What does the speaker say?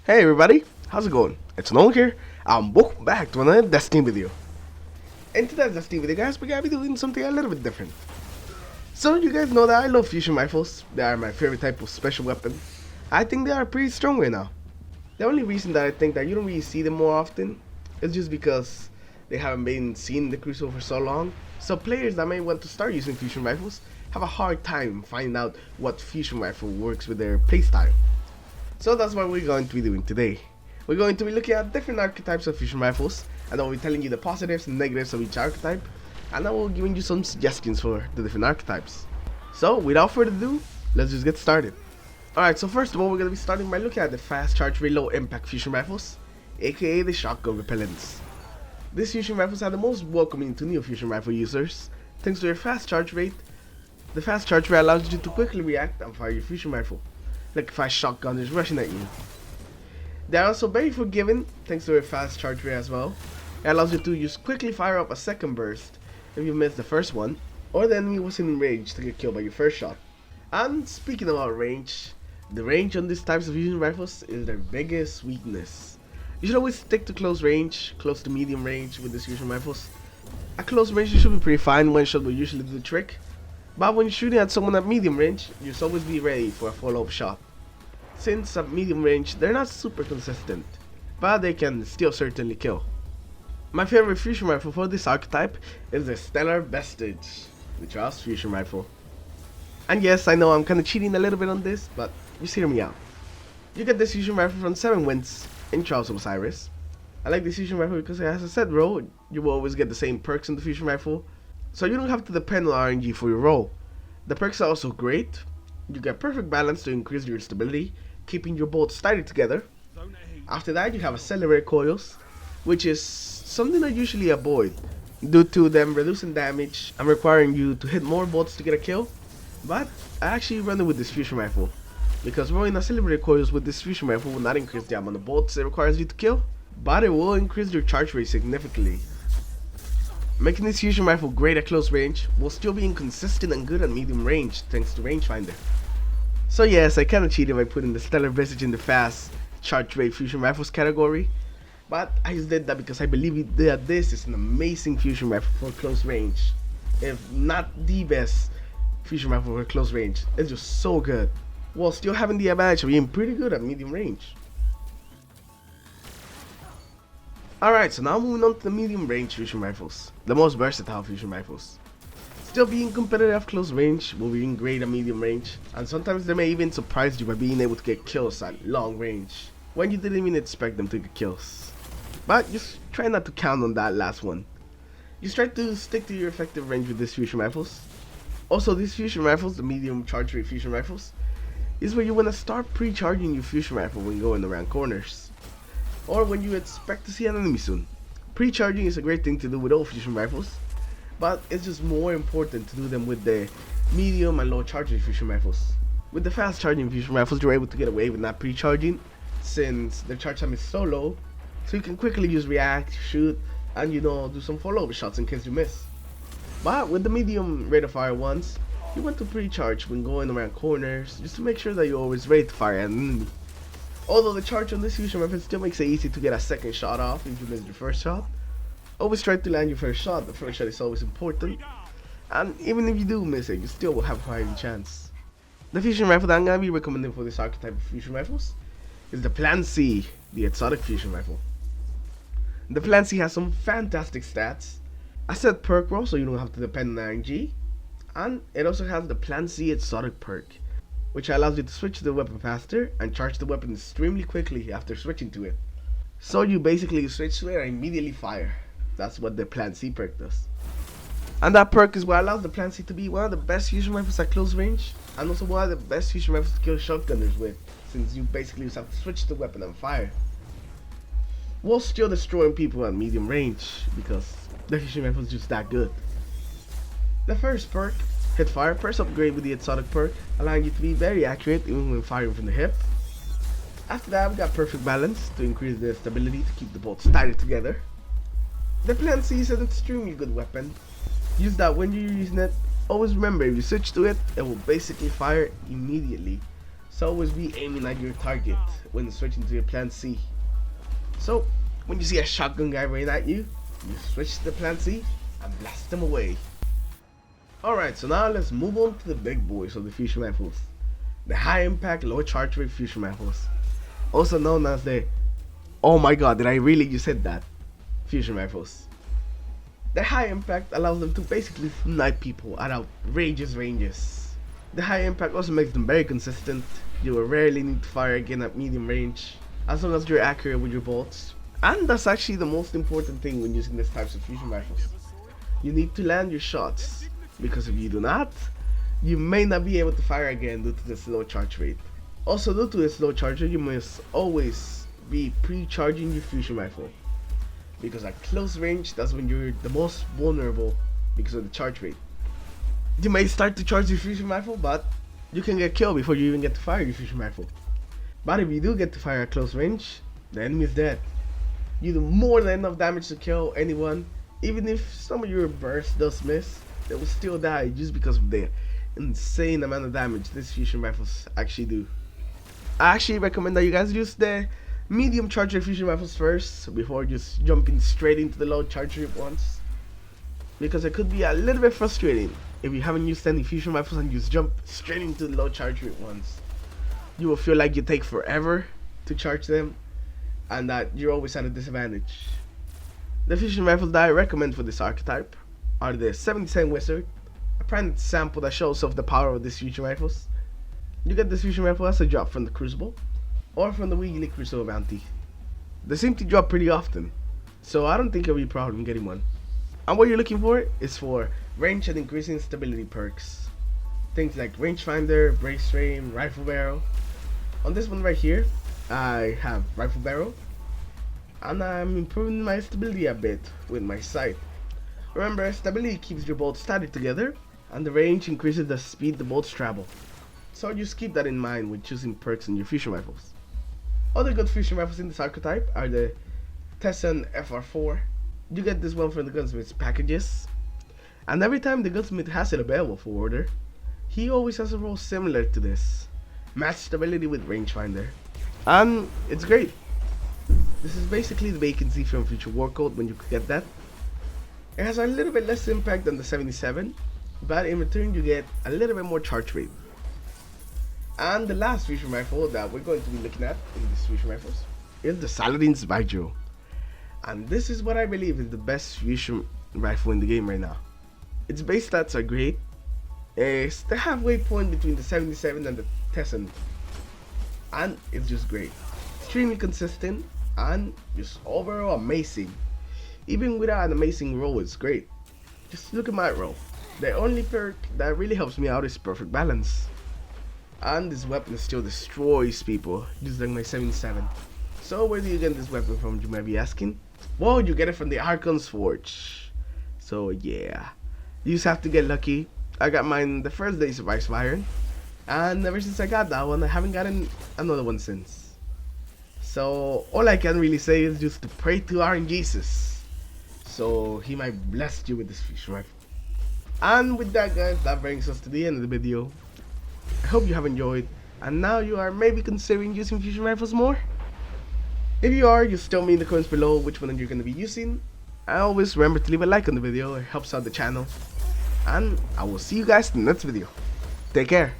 Hey everybody, how's it going? It's Nolan here. Welcome back to another Destiny video. In today's Destiny video, guys, we're gonna be doing something a little bit different. So you guys know that I love fusion rifles. They are my favorite type of special weapon. I think they are pretty strong right now. The only reason that I think that you don't really see them more often is just because they haven't been seen in the Crucible for so long. So players that may want to start using fusion rifles have a hard time finding out what fusion rifle works with their playstyle. So that's what we're going to be doing today. We're going to be looking at different archetypes of fusion rifles, and I'll be telling you the positives and negatives of each archetype, and I will be giving you some suggestions for the different archetypes. So without further ado, let's just get started. Alright, so first of all, we're going to be starting by looking at the fast charge rate low impact fusion rifles, aka the shotgun repellents. These fusion rifles are the most welcoming to new fusion rifle users, thanks to their fast charge rate. The fast charge rate allows you to quickly react and fire your fusion rifle, like if a shotgun is rushing at you. They are also very forgiving thanks to their fast charge rate as well. It allows you to just quickly fire up a second burst if you miss the first one, or the enemy was in range to get killed by your first shot. And speaking about range, the range on these types of fusion rifles is their biggest weakness. You should always stick to close range, close to medium range with these fusion rifles. At close range you should be pretty fine, one shot will usually do the trick. But when you're shooting at someone at medium range, you should always be ready for a follow-up shot. Since at medium range, they're not super consistent, but they can still certainly kill. My favorite fusion rifle for this archetype is the Stellar Vestige, the Trials fusion rifle. And yes, I know I'm kinda cheating a little bit on this, but just hear me out. You get this fusion rifle from 7 Winds in Trials of Osiris. I like this fusion rifle because it has a set roll, you will always get the same perks in the fusion rifle, so you don't have to depend on RNG for your roll. The perks are also great. You get perfect balance to increase your stability, keeping your bolts tighter together. After that you have accelerated coils, which is something I usually avoid due to them reducing damage and requiring you to hit more bolts to get a kill. But I actually run it with this fusion rifle, because rolling accelerated coils with this fusion rifle will not increase the amount of bolts it requires you to kill, but it will increase your charge rate significantly, making this fusion rifle great at close range while still being consistent and good at medium range thanks to rangefinder. So yes, I kinda cheated by putting the Stellar Vestige in the fast charge rate fusion rifles category, but I just did that because I believe that this is an amazing fusion rifle for close range, if not the best fusion rifle for close range. It's just so good, while still having the advantage of being pretty good at medium range. Alright, so now moving on to the medium range fusion rifles, the most versatile fusion rifles. Still being competitive at close range, while being great at medium range, and sometimes they may even surprise you by being able to get kills at long range, when you didn't even expect them to get kills. But just try not to count on that last one. Just try to stick to your effective range with these fusion rifles. Also, these fusion rifles, the medium charge rate fusion rifles, is where you want to start pre-charging your fusion rifle when going around corners, or when you expect to see an enemy soon. Pre-charging is a great thing to do with all fusion rifles, but it's just more important to do them with the medium and low charge rate fusion rifles. With the fast charging fusion rifles, you're able to get away with not pre-charging, since the charge time is so low, so you can quickly just react, shoot, and do some follow-up shots in case you miss. But with the medium rate of fire ones, you want to pre-charge when going around corners, just to make sure that you're always ready to fire an enemy. Although the charge on this fusion rifle still makes it easy to get a second shot off if you miss your first shot. Always try to land your first shot, the first shot is always important, and even if you do miss it, you still will have a fighting chance. The fusion rifle that I'm going to be recommending for this archetype of fusion rifles is the Plan C, the exotic fusion rifle. The Plan C has some fantastic stats, a set perk roll so you don't have to depend on RNG, and it also has the Plan C exotic perk, which allows you to switch the weapon faster and charge the weapon extremely quickly after switching to it. So you basically switch to it and immediately fire. That's what the Plan C perk does. And that perk is what allows the Plan C to be one of the best fusion rifles at close range, and also one of the best fusion rifles to kill shotgunners with, since you basically just have to switch the weapon and fire, while still destroying people at medium range, because the fusion rifle is just that good. The first perk, Hip Fire, perks upgrade with the exotic perk, allowing you to be very accurate even when firing from the hip. After that, we got Perfect Balance to increase the stability to keep the bolts tighter together. The Plan C is an extremely good weapon. Use that when you're using it. Always remember, if you switch to it, it will basically fire immediately, So always be aiming at your target when switching to your plan C. So when you see a shotgun guy running at you, you switch to the plan C and blast them away. Alright, so now let's move on to the big boys of the fusion rifles. The high impact, low charge rate fusion rifles. Also known as the, oh my god, did I really just hit that? Fusion rifles. The high impact allows them to basically snipe people at outrageous ranges. The high impact also makes them very consistent. You will rarely need to fire again at medium range, as long as you're accurate with your bolts. And that's actually the most important thing when using these types of fusion rifles. You need to land your shots, because if you do not, you may not be able to fire again due to the slow charge rate. Also, due to the slow charge rate, you must always be pre-charging your fusion rifle, because at close range, that's when you're the most vulnerable because of the charge rate. You may start to charge your fusion rifle, but you can get killed before you even get to fire your fusion rifle. But if you do get to fire at close range, the enemy is dead. You do more than enough damage to kill anyone. Even if some of your bursts does miss, they will still die just because of the insane amount of damage these fusion rifles actually do. I actually recommend that you guys use the medium charge rate fusion rifles first before just jumping straight into the low charge rate ones, because it could be a little bit frustrating if you haven't used any fusion rifles and you just jump straight into the low charge rate ones. You will feel like you take forever to charge them and that you're always at a disadvantage. The fusion rifles that I recommend for this archetype are the 77 Wizard, a prime sample that shows off the power of these fusion rifles. You get this fusion rifle as a drop from the Crucible or from the weekly Crucible bounty. They seem to drop pretty often, so I don't think it'll be a problem getting one. And what you're looking for is for range and increasing stability perks. Things like rangefinder, brace frame, rifle barrel. On this one right here, I have rifle barrel, and I'm improving my stability a bit with my sight. Remember, stability keeps your bolts static together, and the range increases the speed the bolts travel. So just keep that in mind when choosing perks in your fusion rifles. Other good fusion rifles in this archetype are the Tesson FR4. You get this one from the gunsmith's packages, and every time the gunsmith has it available for order, he always has a role similar to this. Match stability with rangefinder, and it's great. This is basically the vacancy from Future War Code when you get that. It has a little bit less impact than the 77, but in return you get a little bit more charge rate. And the last fusion rifle that we're going to be looking at in these fusion rifles is the Saladin's Vigil. And this is what I believe is the best fusion rifle in the game right now. Its base stats are great. It's the halfway point between the 77 and the Tesson, and it's just great. Extremely consistent and just overall amazing. Even without an amazing roll, it's great. Just look at my roll. The only perk that really helps me out is perfect balance. And this weapon still destroys people, just like my 77. So where do you get this weapon from, you might be asking? Well, you get it from the Archon's Forge. So yeah, you just have to get lucky. I got mine the first days of Ice Iron, and ever since I got that one, I haven't gotten another one since. So all I can really say is just to pray to Iron Jesus, so he might bless you with this fusion rifle. And with that, guys, that brings us to the end of the video. I hope you have enjoyed, and now you are maybe considering using fusion rifles more. If you are, just tell me in the comments below which one you're going to be using. And always remember to leave a like on the video, it helps out the channel. And I will see you guys in the next video. Take care.